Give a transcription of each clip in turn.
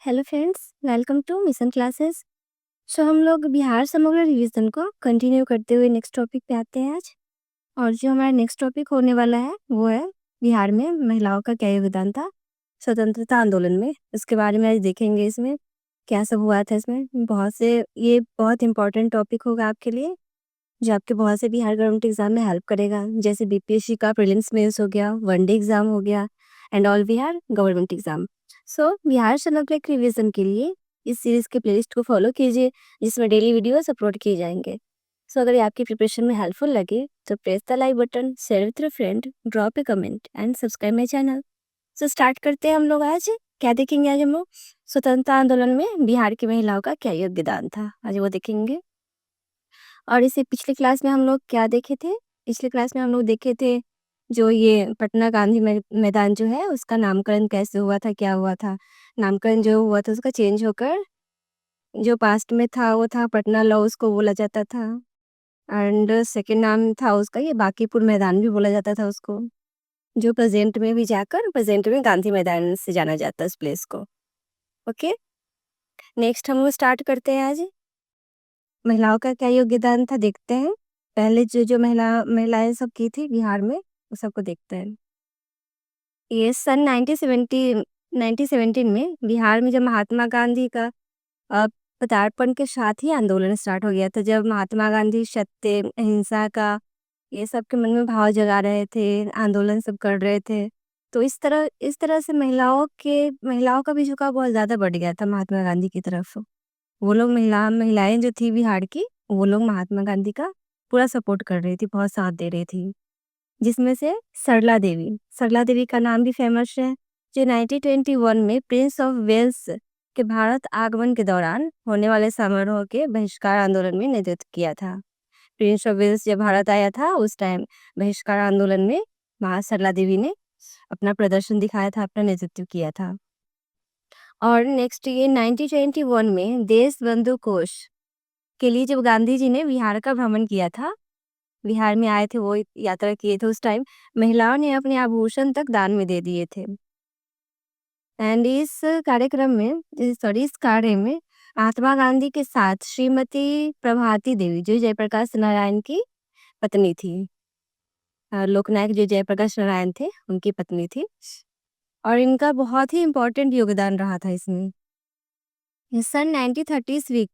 Hello friends, welcome to mission classes. So हम लोग बिहार समग्र रिवीजन को कंटिन्यू करते हुए नेक्स्ट टॉपिक पे आते हैं आज। और जो हमारा नेक्स्ट टॉपिक होने वाला है वो है बिहार में महिलाओं का क्या योगदान था स्वतंत्रता आंदोलन में। इसके बारे में आज देखेंगे इसमें क्या सब हुआ था। इसमें ये बहुत इंपॉर्टेंट टॉपिक होगा आपके लिए, जो आपके बहुत से बिहार गवर्नमेंट एग्जाम में हेल्प करेगा। जैसे बीपीएससी का प्रीलिम्स मेंस हो गया, वनडे एग्जाम हो गया and all Bihar government exam. So Bihar समग्र रिवीजन के लिए इस सीरीज के प्लेलिस्ट को फॉलो कीजिए, जिसमें डेली वीडियोस अपलोड किए जाएंगे। सो अगर ये आपकी प्रिपरेशन में हेल्पफुल लगे तो press the like button, share with friend, drop A comment and subscribe my channel. So start करते हैं हम लोग। आज क्या देखेंगे? आज हम लोग स्वतंत्रता आंदोलन में बिहार की महिलाओं का क्या योगदान था, आज वो देखेंगे। और इसे पिछले क्लास में हम लोग क्या देखे थे? पिछले क्लास में हम लोग देखे थे जो ये पटना गांधी मैदान जो है उसका नामकरण कैसे हुआ था, क्या हुआ था। नामकरण जो हुआ था उसका चेंज होकर जो पास्ट में था वो था पटना लॉ, उसको बोला जाता था। एंड सेकंड नाम था उसका ये बांकीपुर मैदान भी बोला जाता था उसको, जो प्रेजेंट में भी जाकर प्रेजेंट में गांधी मैदान से जाना जाता है उस प्लेस को। ओके, नेक्स्ट हम लोग स्टार्ट करते हैं। आज महिलाओं का क्या योगदान था देखते हैं। पहले जो महिलाएं सब की थी बिहार में वो सबको देखते हैं। ये सन 1917 में बिहार में जब महात्मा गांधी का अ, पदार्पण के साथ ही आंदोलन स्टार्ट हो गया था। जब महात्मा गांधी सत्य अहिंसा का ये सब के मन में भाव जगा रहे थे, आंदोलन सब कर रहे थे, तो इस तरह से महिलाओं का भी झुकाव बहुत ज्यादा बढ़ गया था महात्मा गांधी की तरफ। वो लोग महिलाएं जो थी बिहार की, वो लोग महात्मा गांधी का पूरा सपोर्ट कर रही थी, बहुत साथ दे रही थी। जिसमें से सरला देवी का नाम भी फेमस है, जो 1921 में प्रिंस ऑफ वेल्स के भारत आगमन के दौरान होने वाले समारोह के बहिष्कार आंदोलन में नेतृत्व किया था। प्रिंस ऑफ वेल्स जब भारत आया था उस टाइम बहिष्कार आंदोलन में मां सरला देवी ने अपना प्रदर्शन दिखाया था, अपना नेतृत्व किया था। और नेक्स्ट ये 1921 में देश बंधु कोष के लिए जब गांधी जी ने बिहार का भ्रमण किया था, बिहार में आए थे, वो यात्रा किए थे, उस टाइम महिलाओं ने अपने आभूषण तक दान में दे दिए थे। एंड इस कार्य में महात्मा गांधी के साथ श्रीमती प्रभाती देवी जो जयप्रकाश नारायण की पत्नी थी, लोकनायक जो जयप्रकाश नारायण थे उनकी पत्नी थी, और इनका बहुत ही इम्पोर्टेंट योगदान रहा था इसमें। सन 1930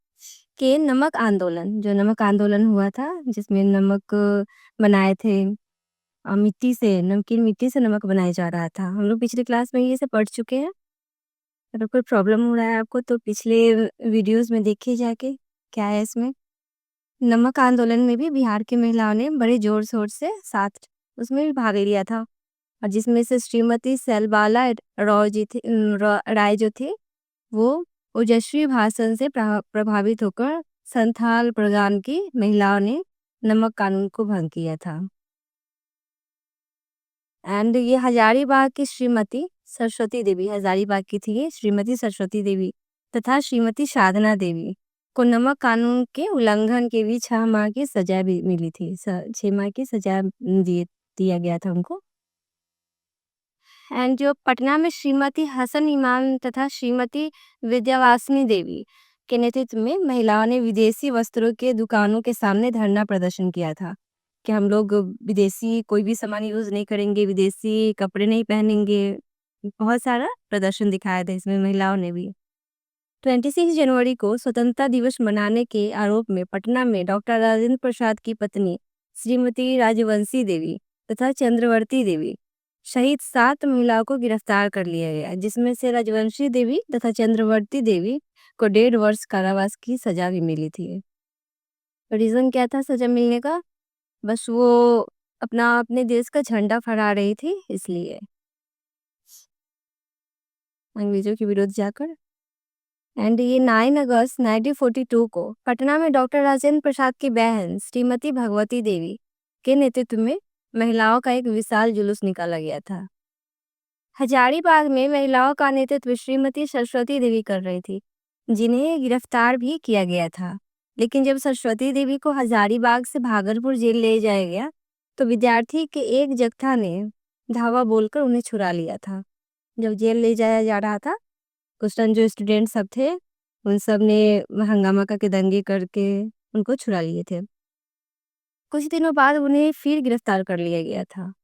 के नमक आंदोलन हुआ था, जिसमें नमक बनाए थे, नमकीन मिट्टी से नमक बनाया जा रहा था। हम लोग पिछले क्लास में ये सब पढ़ चुके हैं। अगर कोई प्रॉब्लम हो रहा है आपको तो पिछले वीडियोस में देखिए जाके क्या है इसमें। नमक आंदोलन में भी बिहार की महिलाओं ने बड़े जोर शोर से साथ उसमें भी भाग लिया था, और जिसमें से श्रीमती सैलबाला राय जो थी, वो ओजस्वी भाषण से प्रभावित होकर संथाल प्रगान की महिलाओं ने नमक कानून को भंग किया था। एंड ये हजारीबाग की हजारीबाग की थी ये श्रीमती सरस्वती देवी तथा श्रीमती साधना देवी को नमक कानून के उल्लंघन के भी 6 माह की सजा भी मिली थी। 6 माह की सजा दिया गया था उनको। एंड जो पटना में श्रीमती हसन इमाम तथा श्रीमती विद्यावासिनी देवी के नेतृत्व में महिलाओं ने विदेशी वस्त्रों के दुकानों के सामने धरना प्रदर्शन किया था कि हम लोग विदेशी कोई भी सामान यूज नहीं करेंगे, विदेशी कपड़े नहीं पहनेंगे। बहुत सारा प्रदर्शन दिखाया था इसमें महिलाओं ने भी। 26 जनवरी को स्वतंत्रता दिवस मनाने के आरोप में पटना में डॉक्टर राजेंद्र प्रसाद की पत्नी श्रीमती राजवंशी देवी तथा चंद्रवर्ती देवी सहित 7 महिलाओं को गिरफ्तार कर लिया गया, जिसमें से राजवंशी देवी तथा चंद्रवर्ती देवी को 1.5 वर्ष कारावास की सजा भी मिली थी। रीजन क्या था सजा मिलने का? बस वो अपने देश का झंडा फहरा रही थी, इसलिए अंग्रेजों के विरुद्ध जाकर। एंड ये 9 अगस्त 1942 को पटना में डॉक्टर राजेंद्र प्रसाद की बहन श्रीमती भगवती देवी के नेतृत्व में महिलाओं का एक विशाल जुलूस निकाला गया था। हजारीबाग में महिलाओं का नेतृत्व श्रीमती सरस्वती देवी कर रही थी, जिन्हें गिरफ्तार भी किया गया था। लेकिन जब सरस्वती देवी को हजारीबाग से भागलपुर जेल ले जाया गया तो विद्यार्थी के एक जत्था ने धावा बोलकर उन्हें छुड़ा लिया था। जब जेल ले जाया जा रहा था कुछ जो स्टूडेंट सब थे उन सब ने हंगामा करके दंगे करके उनको छुड़ा लिए थे। कुछ दिनों बाद उन्हें फिर गिरफ्तार कर लिया गया था।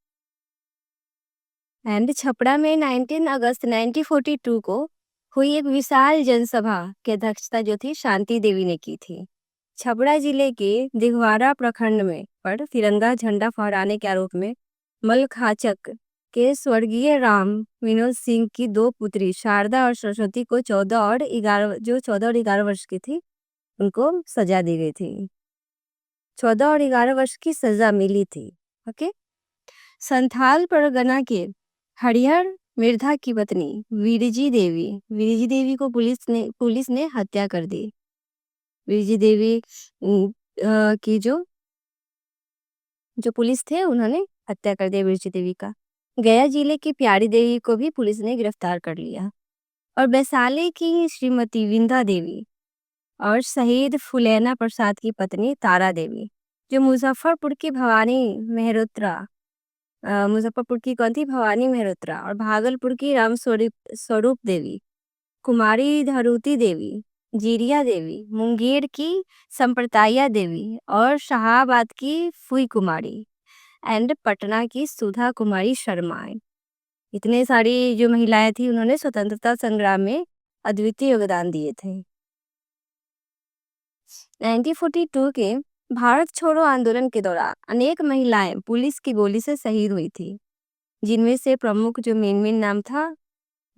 एंड छपरा में 19 अगस्त 1942 को हुई एक विशाल जनसभा की अध्यक्षता जो थी शांति देवी ने की थी। छपरा जिले के दिघवारा प्रखंड में पर तिरंगा झंडा फहराने के आरोप में मलखाचक के स्वर्गीय राम विनोद सिंह की दो पुत्री शारदा और सरस्वती को 14 और 11 वर्ष की थी उनको सजा दी गई थी। 14 और 11 वर्ष की सजा मिली थी। ओके। संथाल परगना के हरिहर मिर्धा की पत्नी विरजी देवी को पुलिस ने हत्या कर दी। विरजी देवी की जो पुलिस थे उन्होंने हत्या कर दिया विरजी देवी का। गया जिले की प्यारी देवी को भी पुलिस ने गिरफ्तार कर लिया। और वैशाली की श्रीमती विंदा देवी और शहीद फुलेना प्रसाद की पत्नी तारा देवी जो मुजफ्फरपुर की कौन थी भवानी मेहरोत्रा और भागलपुर की राम स्वरूप देवी, कुमारी धरुती देवी, जीरिया देवी, मुंगेर की संप्रताया देवी और शाहाबाद की फुई कुमारी एंड पटना की सुधा कुमारी शर्मा। इतने सारी जो महिलाएं थी उन्होंने स्वतंत्रता संग्राम में अद्वितीय योगदान दिए थे। 1942 के भारत छोड़ो आंदोलन के दौरान अनेक महिलाएं पुलिस की गोली से शहीद हुई थी, जिनमें से प्रमुख जो मेन नाम था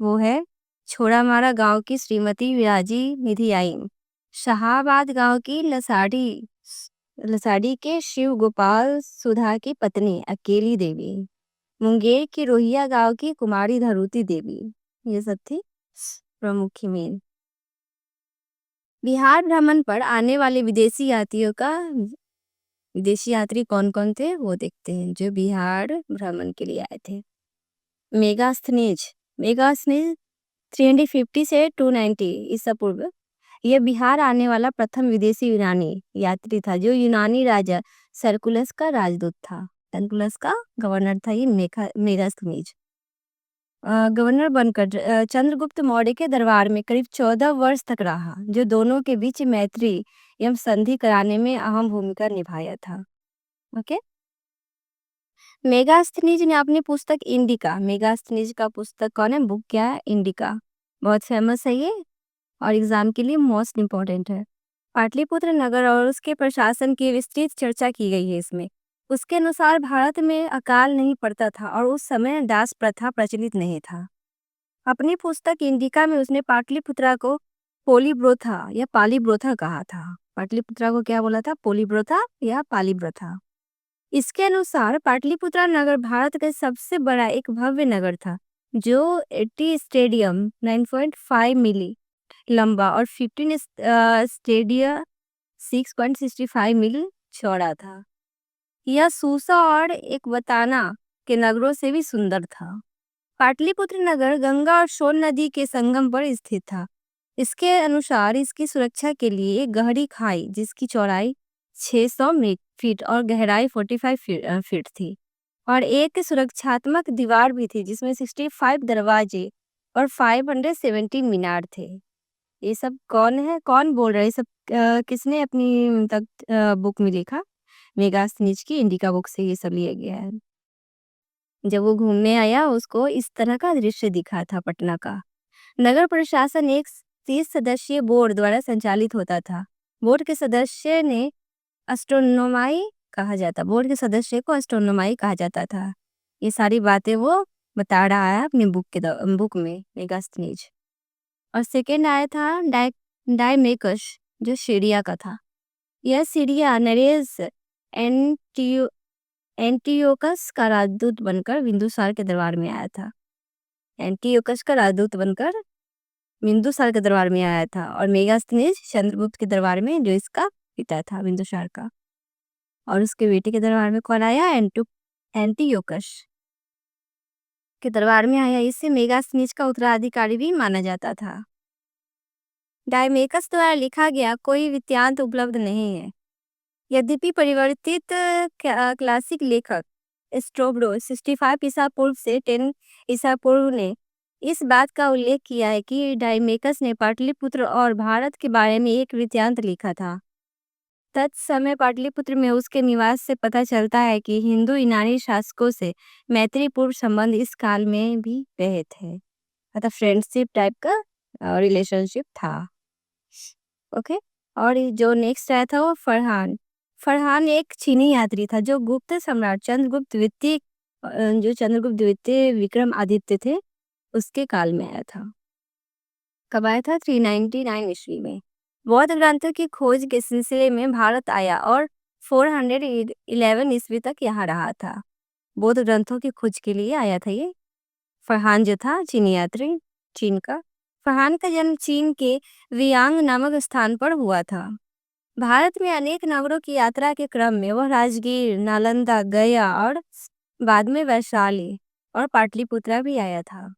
वो है छोड़ामारा गांव की श्रीमती विराजी निधि आइन, शाहाबाद गांव की लसाड़ी के शिव गोपाल सुधा की पत्नी अकेली देवी, मुंगेर की रोहिया गांव की कुमारी धरुती देवी। ये सब थी प्रमुख मेन। बिहार भ्रमण पर आने वाले विदेशी यात्री कौन कौन थे वो देखते हैं जो बिहार भ्रमण के लिए आए थे। मेगास्थनीज 350 से 290 ईसा पूर्व यह बिहार आने वाला प्रथम विदेशी यूनानी यात्री था जो यूनानी राजा सर्कुलस का राजदूत था। सर्कुलस का गवर्नर था ये मेगास्थनीज। गवर्नर बनकर चंद्रगुप्त मौर्य के दरबार में करीब 14 वर्ष तक रहा जो दोनों के बीच मैत्री एवं संधि कराने में अहम भूमिका निभाया था। ओके। मेगास्थनीज ने अपनी पुस्तक इंडिका, मेगास्थनीज का पुस्तक कौन है बुक क्या है इंडिका, बहुत फेमस है ये और एग्जाम के लिए मोस्ट इम्पोर्टेंट है। पाटलिपुत्र नगर और उसके प्रशासन की विस्तृत चर्चा की गई है इसमें। उसके अनुसार भारत में अकाल नहीं पड़ता था और उस समय दास प्रथा प्रचलित नहीं था। अपनी पुस्तक इंडिका में उसने पाटलिपुत्रा को पोलीब्रोथा या पालीब्रोथा कहा था। पाटलिपुत्रा को क्या बोला था पोलीब्रोथा या पालीब्रोथा। इसके अनुसार पाटलिपुत्रा नगर भारत का सबसे बड़ा एक भव्य नगर था जो 80 स्टेडियम 9.5 मील लंबा और 15 स्टेडियम 6.65 मील चौड़ा था। यह सूसा और एक बताना के नगरों से भी सुंदर था। पाटलिपुत्र नगर गंगा और सोन नदी के संगम पर स्थित था। इसके अनुसार इसकी सुरक्षा के लिए एक गहरी खाई जिसकी चौड़ाई 600 फीट और गहराई 45 फीट थी और एक सुरक्षात्मक दीवार भी थी जिसमें 65 दरवाजे और 570 मीनार थे। ये सब कौन बोल रहा है, ये सब किसने अपनी बुक में लिखा? मेगास्थनीज की इंडिका बुक से ये सब लिया गया है। जब वो घूमने आया उसको इस तरह का दृश्य दिखा था पटना का। नगर प्रशासन एक 30 सदस्यीय बोर्ड द्वारा संचालित होता था। बोर्ड के सदस्य ने बोर्ड के सदस्य को एस्ट्रोनोमाई कहा जाता था। ये सारी बातें वो बता रहा है अपनी बुक में मेगास्थनीज। और सेकेंड आया था डायमेकस जो सीरिया का था। यह सीरिया नरेश एंटियोकस का राजदूत बनकर बिंदुसार के दरबार में आया था। एंटियोकस का राजदूत बनकर बिंदुसार के दरबार में आया था और मेगास्थनीज चंद्रगुप्त के दरबार में जो इसका पिता था बिंदुसार का। और उसके बेटे के दरबार में कौन आया? एंटियोकस के दरबार में आया। इससे मेगास्थनीज का उत्तराधिकारी भी माना जाता था। डायमेकस द्वारा लिखा गया कोई वृत्तांत उपलब्ध नहीं है। यद्यपि परिवर्तित क्लासिक लेखक स्ट्रैबो 65 ईसा पूर्व से 10 ईसा पूर्व ने इस बात का उल्लेख किया है कि डाइमेकस ने पाटलिपुत्र और भारत के बारे में एक वृत्तांत लिखा था। तत्समय पाटलिपुत्र में उसके निवास से पता चलता है कि हिंदू यूनानी शासकों से मैत्रीपूर्ण संबंध इस काल में भी रहे थे, मतलब फ्रेंडशिप टाइप का रिलेशनशिप था। ओके। और ये जो नेक्स्ट आया था वो फरहान। फरहान एक चीनी यात्री था जो गुप्त सम्राट चंद्रगुप्त द्वितीय जो चंद्रगुप्त द्वितीय विक्रमादित्य थे उसके काल में आया था। कब आया था? 399 ईस्वी में। बौद्ध ग्रंथों की खोज के सिलसिले में भारत आया और 411 ईस्वी तक यहाँ रहा था। बौद्ध ग्रंथों की खोज के लिए आया था ये फरहान जो था, चीनी यात्री, चीन का। फरहान का जन्म चीन के वियांग नामक स्थान पर हुआ था। भारत में अनेक नगरों की यात्रा के क्रम में वह राजगीर, नालंदा, गया और बाद में वैशाली और पाटलिपुत्रा भी आया था।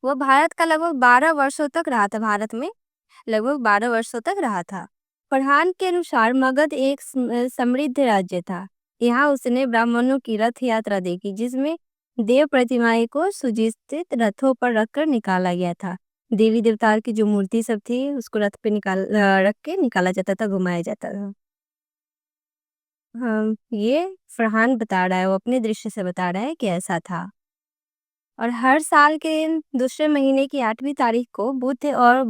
वह भारत का लगभग 12 वर्षों तक रहा था। भारत में लगभग 12 वर्षों तक रहा था। फरहान के अनुसार मगध एक समृद्ध राज्य था। यहाँ उसने ब्राह्मणों की रथ यात्रा देखी जिसमें देव प्रतिमाएं को सुजित रथों पर रखकर निकाला गया था। देवी देवता की जो मूर्ति सब थी उसको रथ पे रख के निकाला जाता था, घुमाया जाता था। हाँ, ये फरहान बता रहा है, वो अपने दृश्य से बता रहा है कि ऐसा था। और हर साल के दूसरे महीने की 8वीं तारीख को बुद्ध और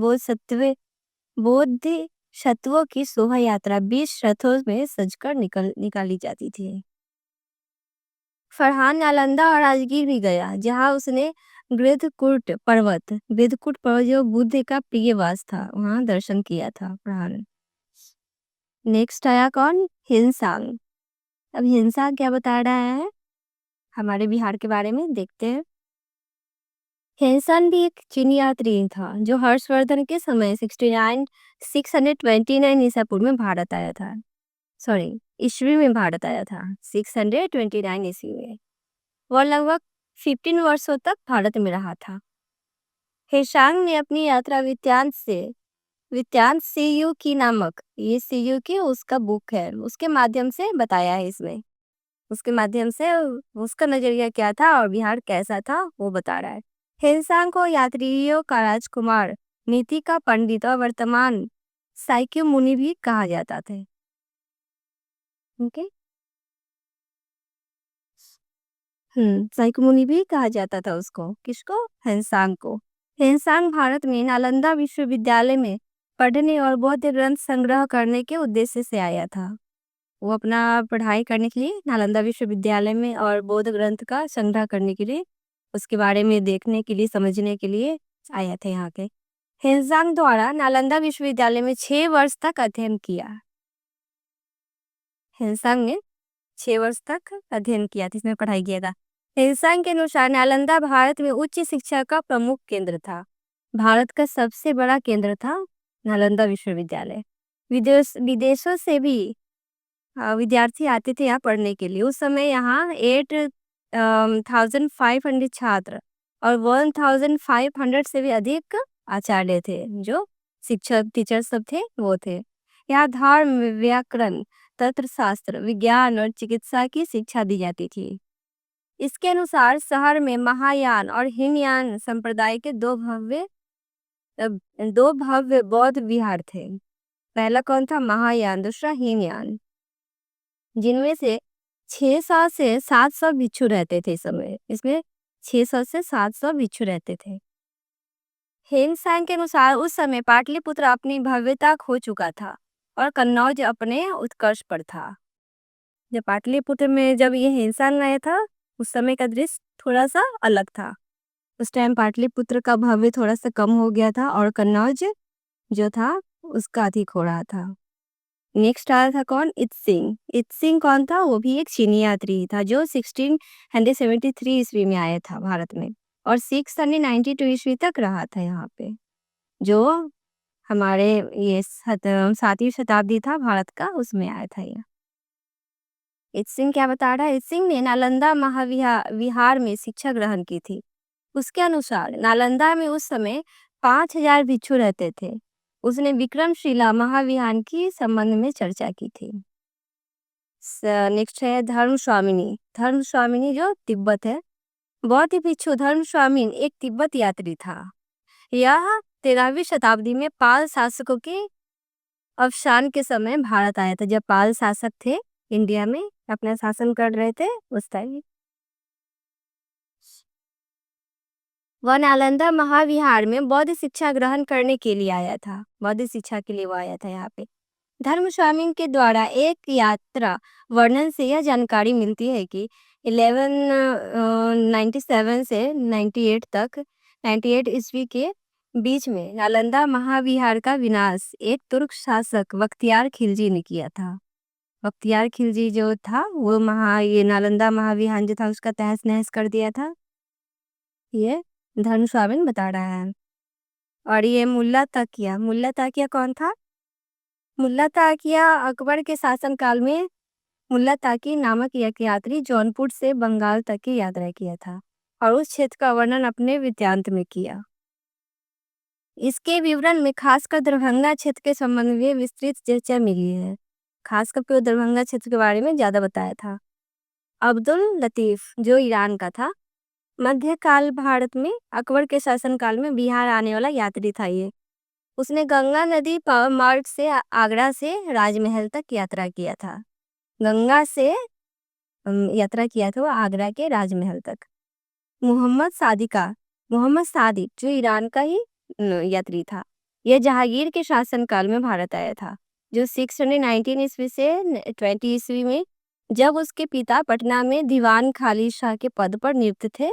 बौद्ध शतुओं की शोभा यात्रा 20 रथों में सजकर निकाली जाती थी। फरहान नालंदा और राजगीर भी गया जहां उसने गृद्धकूट पर्वत जो बुद्ध का प्रिय वास था, वहां दर्शन किया था फरहान। नेक्स्ट आया कौन? हिंसांग। अब हिंसांग क्या बता रहा है हमारे बिहार के बारे में देखते हैं। हिंसन भी एक चीनी यात्री था जो हर्षवर्धन के समय 629 ईसा पूर्व में भारत आया था। सॉरी, ईस्वी में भारत आया था 629 ईस्वी में। वह लगभग 15 वर्षों तक भारत में रहा था। हिंसांग ने अपनी यात्रा वित्तांत सीयू की नामक, ये सीयू की उसका बुक है, उसके माध्यम से बताया है। इसमें उसके माध्यम से उसका नजरिया क्या था और बिहार कैसा था वो बता रहा है। हिंसांग को यात्रियों का राजकुमार, नीति का पंडित और वर्तमान साइक्य मुनि भी कहा जाता था। ओके। साइक्य मुनि भी कहा जाता था उसको। किसको? हिंसांग को। हिंसांग भारत में नालंदा विश्वविद्यालय में पढ़ने और बौद्ध ग्रंथ संग्रह करने के उद्देश्य से आया था। वो अपना पढ़ाई करने के लिए नालंदा विश्वविद्यालय में और बौद्ध ग्रंथ का संग्रह करने के लिए, उसके बारे में देखने के लिए, समझने के लिए आया था यहाँ के। हिंसांग द्वारा नालंदा विश्वविद्यालय में 6 वर्ष तक अध्ययन किया। हिंसांग ने 6 वर्ष तक अध्ययन किया था, इसमें पढ़ाई किया था। हिंसांग के अनुसार नालंदा भारत में उच्च शिक्षा का प्रमुख केंद्र था। भारत का सबसे बड़ा केंद्र था नालंदा विश्वविद्यालय। विदेशों से भी विद्यार्थी आते थे यहाँ पढ़ने के लिए। उस समय यहाँ 8,500 छात्र और 1,500 से भी अधिक आचार्य थे, जो शिक्षक टीचर सब थे वो थे। यहाँ धर्म, व्याकरण, तंत्रशास्त्र, विज्ञान और चिकित्सा की शिक्षा दी जाती थी। इसके अनुसार शहर में महायान और हीनयान संप्रदाय के दो भव्य बौद्ध विहार थे। पहला कौन था? महायान, दूसरा हीनयान, जिनमें से 600 से 700 भिक्षु रहते थे। इस समय इसमें 600 से 700 भिक्षु रहते थे। हिंसांग के अनुसार उस समय पाटलिपुत्र अपनी भव्यता खो चुका था और कन्नौज अपने उत्कर्ष पर था। जब पाटलिपुत्र में जब ये हिंसांग आया था उस समय का दृश्य थोड़ा सा अलग था। उस टाइम पाटलिपुत्र का भव्य थोड़ा सा कम हो गया था और कन्नौज जो था उसका अधिक हो रहा था। नेक्स्ट आया था कौन? इत्सिंग। इत्सिंग कौन था? वो भी एक चीनी यात्री था जो 1673 ईस्वी में आया था भारत में और 692 ईस्वी तक रहा था यहाँ पे, जो हमारे ये 7वीं शताब्दी था भारत का, उसमें आया था ये। इत्सिंग क्या बता रहा है? इत्सिंग ने नालंदा महाविहार में शिक्षा ग्रहण की थी। उसके अनुसार नालंदा में उस समय 5,000 भिक्षु रहते थे। उसने विक्रमशिला महाविहार की संबंध में चर्चा की थी। नेक्स्ट है धर्म स्वामिनी। धर्म स्वामिनी जो तिब्बत है बौद्ध भिक्षु धर्म स्वामी एक तिब्बत यात्री था। यह 13वीं शताब्दी में पाल शासकों के अवसान के समय भारत आया था। जब पाल शासक थे इंडिया में अपना शासन कर रहे थे उस टाइम वह नालंदा महाविहार में बौद्ध शिक्षा ग्रहण करने के लिए आया था। बौद्ध शिक्षा के लिए वो आया था यहाँ पे। धर्म स्वामी के द्वारा एक यात्रा वर्णन से यह जानकारी मिलती है कि 1197 से 98 तक 98 ईस्वी के बीच में नालंदा महाविहार का विनाश एक तुर्क शासक बख्तियार खिलजी ने किया था। बख्तियार खिलजी जो था वो ये नालंदा महाविहार जो था उसका तहस नहस कर दिया था। ये धर्म स्वामी बता रहा है। और ये मुल्ला ताकिया कौन था? मुल्ला ताकिया अकबर के शासन काल में मुल्ला ताकी नामक एक यात्री जौनपुर से बंगाल तक की यात्रा किया था और उस क्षेत्र का वर्णन अपने वृत्तांत में किया। इसके विवरण में खासकर दरभंगा क्षेत्र के संबंध में विस्तृत चर्चा मिली है। खासकर दरभंगा क्षेत्र के बारे में ज्यादा बताया था। अब्दुल लतीफ जो ईरान का था, मध्यकाल भारत में अकबर के शासन काल में बिहार आने वाला यात्री था। ये उसने गंगा नदी मार्ग से आगरा से राजमहल तक यात्रा किया था। गंगा से यात्रा किया था वो आगरा के राजमहल तक। मोहम्मद सादिक जो ईरान का ही यात्री था। यह जहांगीर के शासन काल में भारत आया था, जो 619 ईस्वी से 20 ईस्वी में जब उसके पिता पटना में दीवान खाली शाह के पद पर नियुक्त थे,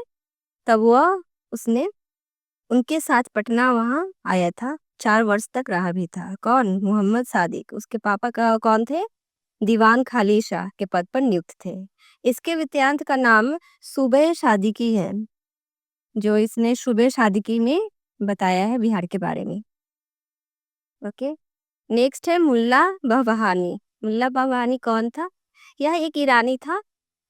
तब वह उसने उनके साथ पटना वहां आया था। 4 वर्ष तक रहा भी था। कौन? मोहम्मद सादिक। उसके पापा का कौन थे? दीवान खाली शाह के पद पर नियुक्त थे। इसके वृत्तांत का नाम सूबे सादिकी है, जो इसने सूबे सादिकी में बताया है बिहार के बारे में। ओके, नेक्स्ट है मुल्ला बहबहानी। मुल्ला बहबहानी कौन था? यह एक ईरानी था,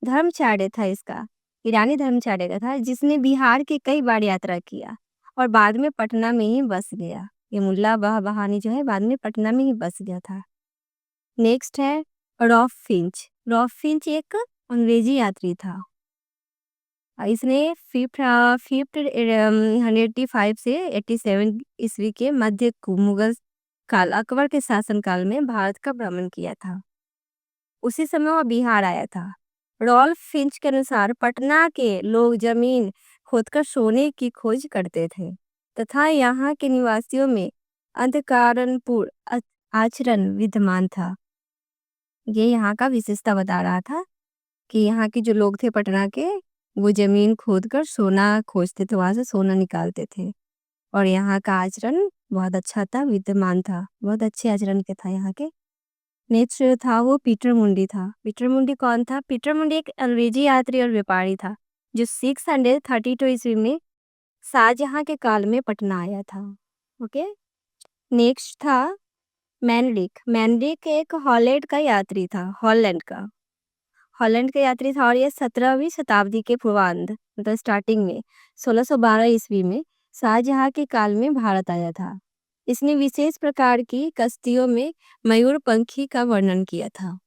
धर्मचार्य था। इसका ईरानी धर्मचार्य का था, जिसने बिहार के कई बार यात्रा किया और बाद में पटना में ही बस गया। ये मुल्ला बहबहानी जो है बाद में पटना में ही बस गया था। नेक्स्ट है रॉफ फिंच। रॉफ फिंच एक अंग्रेजी यात्री था। इसने 585 से 87 ईस्वी के मध्य मुगल काल अकबर के शासनकाल में भारत का भ्रमण किया था। उसी समय वह बिहार आया था। रॉल्फ फिंच के अनुसार पटना के लोग जमीन खोदकर सोने की खोज करते थे तथा यहाँ के निवासियों में अंधकारपूर्ण आचरण विद्यमान था। ये यहाँ का विशेषता बता रहा था कि यहाँ के जो लोग थे पटना के, वो जमीन खोदकर सोना खोजते थे, वहां से सोना निकालते थे और यहाँ का आचरण बहुत अच्छा था, विद्यमान था, बहुत अच्छे आचरण के था यहाँ के। नेक्स्ट जो था वो पीटर मुंडी था। पीटर मुंडी कौन था? पीटर मुंडी एक अंग्रेजी यात्री और व्यापारी था, जो 632 ईस्वी में शाहजहां के काल में पटना आया था। ओके, नेक्स्ट था मैनरिक। मैनरिक एक हॉलैंड का यात्री था। हॉलैंड का यात्री था और यह 17वीं शताब्दी के पूर्वार्ध मतलब स्टार्टिंग में 1612 ईस्वी में शाहजहां के काल में भारत आया था। इसने विशेष प्रकार की कश्तियों में मयूरपंखी का वर्णन किया था।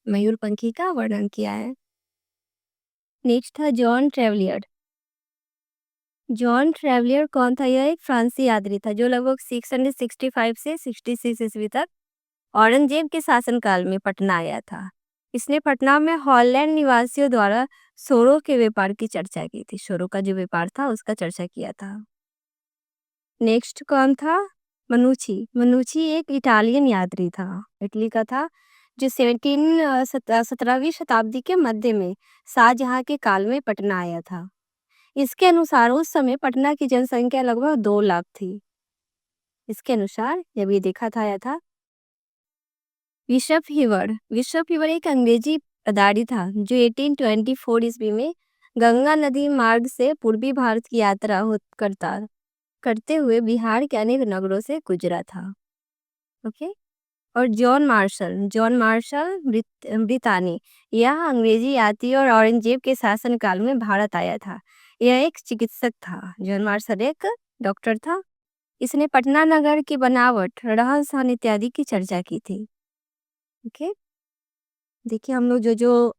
मयूरपंखी का वर्णन किया है। नेक्स्ट था जॉन ट्रेवलियर। जॉन ट्रेवलियर कौन था? यह एक फ्रांसीसी यात्री था, जो लगभग 665 से 66 ईस्वी तक औरंगजेब के शासनकाल में पटना आया था। इसने पटना में हॉलैंड निवासियों द्वारा सोरों के व्यापार की चर्चा की थी। सोरों का जो व्यापार था उसका चर्चा किया था। नेक्स्ट कौन था? मनुची एक इटालियन यात्री था, इटली का था, जो 17वीं शताब्दी के मध्य में शाहजहां के काल में पटना आया था। इसके अनुसार उस समय पटना की जनसंख्या लगभग 2 लाख थी। इसके अनुसार जब ये देखा था आया था। बिशप हीवर एक अंग्रेजी पदारी था, जो 1824 ईस्वी में गंगा नदी मार्ग से पूर्वी भारत की यात्रा करते हुए बिहार के अनेक नगरों से गुजरा था। ओके, और जॉन मार्शल ब्रितानी, यह अंग्रेजी यात्री और औरंगजेब के शासनकाल में भारत आया था। यह एक चिकित्सक था। जॉन मार्शल एक डॉक्टर था। इसने पटना नगर की बनावट, रहन सहन इत्यादि की चर्चा की थी। ओके, देखिए हम लोग जो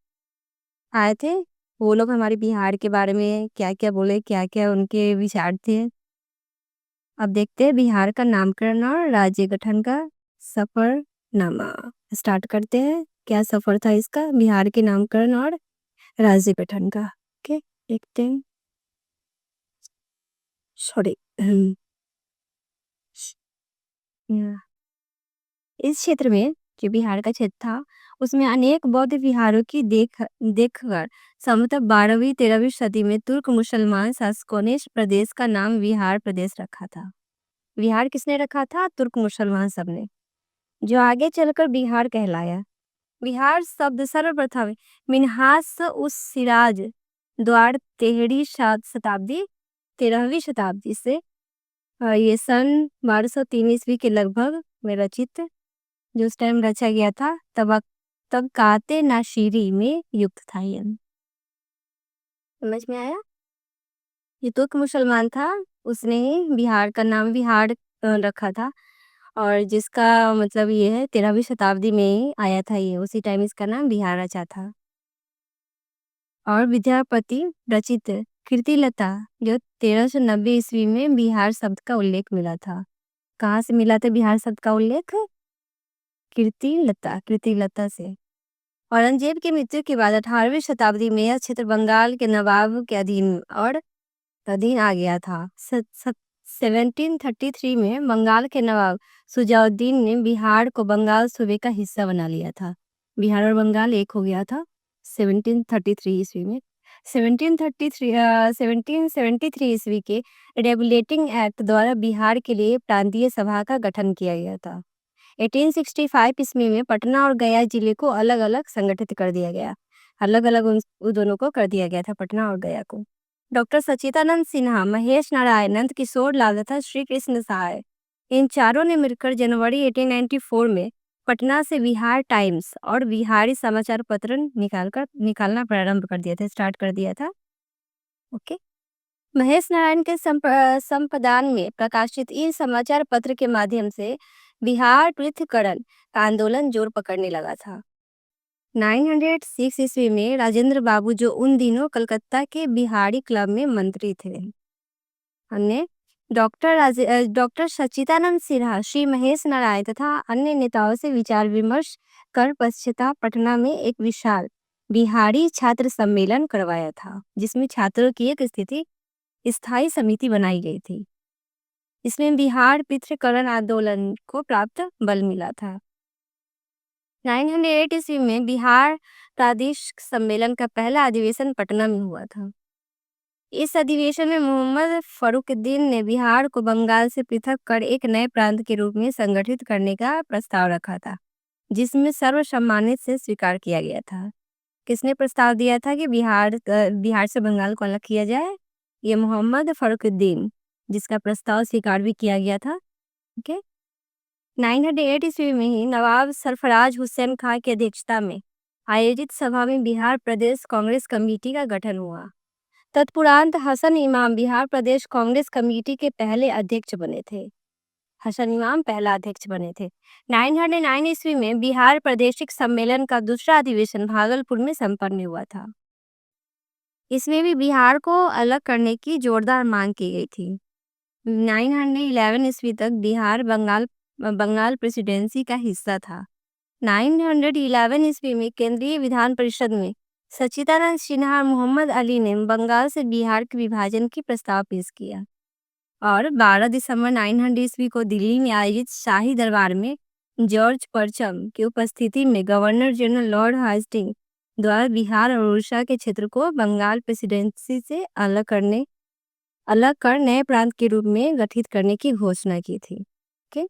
आए थे वो लोग हमारे बिहार के बारे में क्या-क्या बोले, क्या-क्या उनके विचार थे। अब देखते हैं बिहार का नामकरण और राज्य गठन का सफरनामा। स्टार्ट करते हैं। क्या सफर था इसका? बिहार के नामकरण और राज्य गठन का। ओके, देखते हैं। सॉरी। इस क्षेत्र में जो बिहार का क्षेत्र था, उसमें अनेक बौद्ध विहारों की देखकर संभवतः 12वीं-13वीं सदी में तुर्क मुसलमान शासकों ने इस प्रदेश का नाम विहार प्रदेश रखा था। विहार किसने रखा था? तुर्क मुसलमान सब ने, जो आगे चलकर बिहार कहलाया। बिहार शब्द सर्वप्रथम मिन्हास उस सिराज द्वार 13वीं शताब्दी से ये सन 1203 ईस्वी के लगभग में रचित, जो उस टाइम रचा गया था, तब काते नाशीरी में युक्त था ये। समझ में आया? ये तुर्क मुसलमान था, उसने ही बिहार का नाम विहार रखा था, और जिसका मतलब ये है 13वीं शताब्दी में ही आया था ये, उसी टाइम इसका नाम बिहार रचा था। और विद्यापति रचित कीर्तिलता जो 1390 ईस्वी में बिहार शब्द का उल्लेख मिला था। कहाँ से मिला था बिहार शब्द का उल्लेख? कीर्तिलता से। औरंगजेब की मृत्यु के बाद 18वीं शताब्दी में यह क्षेत्र बंगाल के नवाब के अधीन आ गया था। 1733 में बंगाल के नवाब सुजाउद्दीन ने बिहार को बंगाल सूबे का हिस्सा बना लिया था। बिहार और बंगाल एक हो गया था 1733 ईस्वी में। 1773 ईस्वी के रेगुलेटिंग एक्ट द्वारा बिहार के लिए प्रांतीय सभा का गठन किया गया था। 1865 ईस्वी में पटना और गया जिले को अलग अलग संगठित कर दिया गया। अलग अलग उन दोनों को कर दिया गया था, पटना और गया को। डॉक्टर सच्चिदानंद सिन्हा, महेश नारायण, नंद किशोर लाल तथा श्री कृष्ण सहाय, इन चारों ने मिलकर जनवरी 1894 में पटना से बिहार टाइम्स और बिहारी समाचार पत्र निकालना प्रारंभ कर दिया था, स्टार्ट कर दिया था। ओके। महेश नारायण के संपादन में प्रकाशित इन समाचार पत्र के माध्यम से बिहार पृथक्करण का आंदोलन जोर पकड़ने लगा था। 906 ईस्वी में राजेंद्र बाबू, जो उन दिनों कलकत्ता के बिहारी क्लब में मंत्री थे, हमने डॉक्टर सच्चिदानंद सिन्हा, श्री महेश नारायण तथा अन्य नेताओं से विचार विमर्श कर पश्चात पटना में एक विशाल बिहारी छात्र सम्मेलन करवाया था, जिसमें छात्रों की एक स्थायी समिति बनाई गई थी। इसमें बिहार पृथक्करण आंदोलन को प्राप्त बल मिला था। 908 ईस्वी में बिहार प्रादेशिक सम्मेलन का पहला अधिवेशन पटना में हुआ था। इस अधिवेशन में मोहम्मद फरुखुद्दीन ने बिहार को बंगाल से पृथक कर एक नए प्रांत के रूप में संगठित करने का प्रस्ताव रखा था, जिसमें सर्वसम्मति से स्वीकार किया गया था। किसने प्रस्ताव दिया था कि बिहार से बंगाल को अलग किया जाए? ये मोहम्मद फरुखुद्दीन, जिसका प्रस्ताव स्वीकार भी किया गया था। ओके। 908 ईस्वी में ही नवाब सरफराज हुसैन खां की अध्यक्षता में आयोजित सभा में बिहार प्रदेश कांग्रेस कमेटी का गठन हुआ। तत्पुरांत हसन इमाम बिहार प्रदेश कांग्रेस कमेटी के पहले अध्यक्ष बने थे। हसन इमाम पहला अध्यक्ष बने थे। 909 ईस्वी में बिहार प्रादेशिक सम्मेलन का दूसरा अधिवेशन भागलपुर में संपन्न हुआ था। इसमें भी बिहार को अलग करने की जोरदार मांग की गई थी। 911 ईस्वी तक बिहार बंगाल प्रेसिडेंसी का हिस्सा था। 911 ईस्वी में केंद्रीय विधान परिषद में सच्चिदानंद सिन्हा और मोहम्मद अली ने बंगाल से बिहार के विभाजन की प्रस्ताव पेश किया, और 12 दिसंबर 900 ईस्वी को दिल्ली में आयोजित शाही दरबार में जॉर्ज परचम की उपस्थिति में गवर्नर जनरल लॉर्ड हास्टिंग द्वारा बिहार और उड़ीसा के क्षेत्र को बंगाल प्रेसिडेंसी से अलग कर नए प्रांत के रूप में गठित करने की घोषणा की थी। ओके।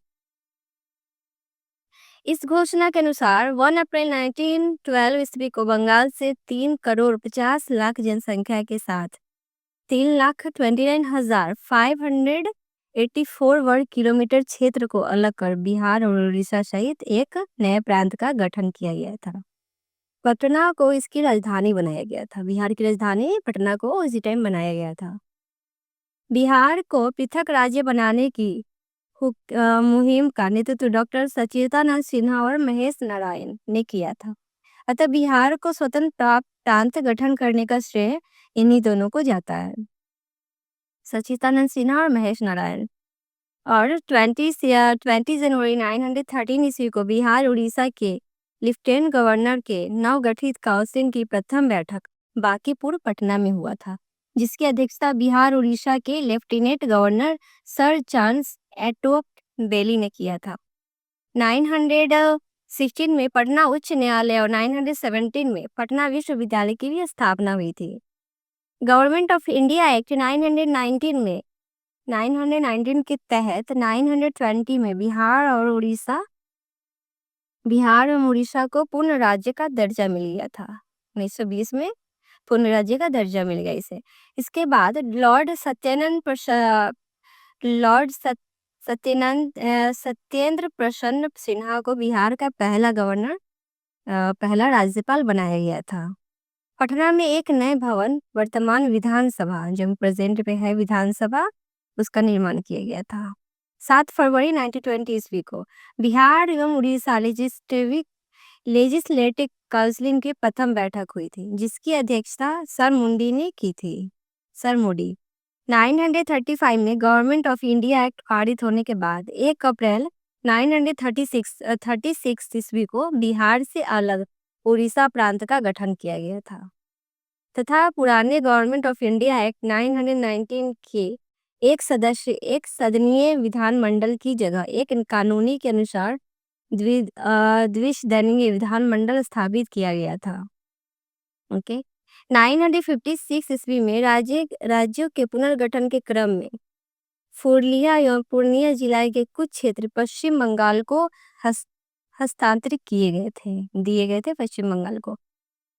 इस घोषणा के अनुसार 1 अप्रैल 1912 ईस्वी को बंगाल से 3,50,00,000 जनसंख्या के साथ 3,29,584 वर्ग किलोमीटर क्षेत्र को अलग कर बिहार और उड़ीसा सहित एक नए प्रांत का गठन किया गया था। पटना को इसकी राजधानी बनाया गया था। बिहार की राजधानी पटना को उसी टाइम बनाया गया था। बिहार को पृथक राज्य बनाने की मुहिम का नेतृत्व डॉक्टर सच्चिदानंद सिन्हा और महेश नारायण ने किया था। अतः बिहार को स्वतंत्र प्रांत गठन करने का श्रेय इन्हीं दोनों को जाता है, सच्चिदानंद सिन्हा और महेश नारायण। और 20 जनवरी 913 ईस्वी को बिहार उड़ीसा के लेफ्टिनेंट गवर्नर के नवगठित काउंसिल की प्रथम बैठक बांकीपुर पटना में हुआ था, जिसकी अध्यक्षता बिहार उड़ीसा के लेफ्टिनेंट गवर्नर सर चार्ल्स एटोक बेली ने किया था। 916 में पटना उच्च न्यायालय और 917 में पटना विश्वविद्यालय की भी स्थापना हुई थी। गवर्नमेंट ऑफ इंडिया एक्ट 919 के तहत 920 में बिहार और उड़ीसा को पूर्ण राज्य का दर्जा मिल गया था। 1920 में पूर्ण राज्य का दर्जा मिल गया इसे। इसके बाद सत्येंद्र प्रसन्न सिन्हा को बिहार का पहला राज्यपाल बनाया गया था। पटना में एक नए भवन, वर्तमान विधानसभा जो प्रेजेंट में है विधानसभा, उसका निर्माण किया गया था। 7 फरवरी 1920 ईस्वी को बिहार एवं उड़ीसा लेजिस्लेटिव काउंसिल की प्रथम बैठक हुई थी, जिसकी अध्यक्षता सर मुंडी ने की थी। सर मुंडी 935 में गवर्नमेंट ऑफ इंडिया एक्ट पारित होने के बाद 1 अप्रैल 936 ईस्वी को बिहार से अलग उड़ीसा प्रांत का गठन किया गया था तथा पुराने गवर्नमेंट ऑफ इंडिया एक्ट 919 के एक सदनीय विधानमंडल की जगह एक कानूनी के अनुसार द्विसदनीय विधानमंडल स्थापित किया गया था। ओके 956 ईस्वी में राज्यों के पुनर्गठन के क्रम में पूर्णिया जिला के कुछ क्षेत्र पश्चिम बंगाल को हस्तांतरित दिए गए थे पश्चिम बंगाल को।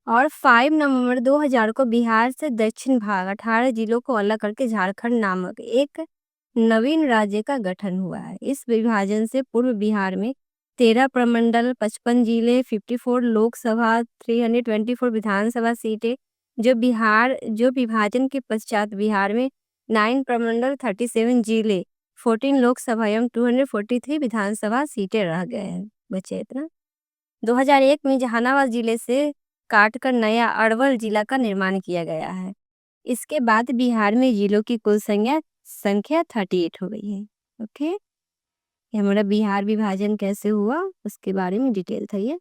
और 5 नवंबर 2000 को बिहार से दक्षिण भाग 18 जिलों को अलग करके झारखंड नामक एक नवीन राज्य का गठन हुआ है। इस विभाजन से पूर्व बिहार में 13 प्रमंडल, 55 जिले, 54 लोकसभा, 324 विधानसभा सीटें, जो विभाजन के पश्चात बिहार में 9 प्रमंडल, 37 जिले, 14 लोकसभा एवं 243 विधानसभा सीटें रह गए हैं, बचे इतना। 2001 में जहानाबाद जिले से काटकर नया अरवल जिला का निर्माण किया गया है। इसके बाद बिहार में जिलों की कुल संख्या 38 हो गई है। ओके, ये हमारा बिहार विभाजन कैसे हुआ उसके बारे में डिटेल था ये।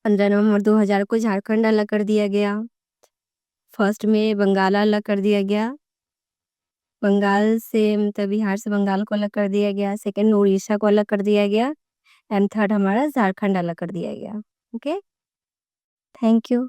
15 नवंबर 2000 को झारखंड अलग कर दिया गया। फर्स्ट में बंगाल अलग कर दिया गया, बंगाल से मतलब बिहार से बंगाल को अलग कर दिया गया। सेकंड उड़ीसा को अलग कर दिया गया एंड थर्ड हमारा झारखंड अलग कर दिया गया। Okay, thank you.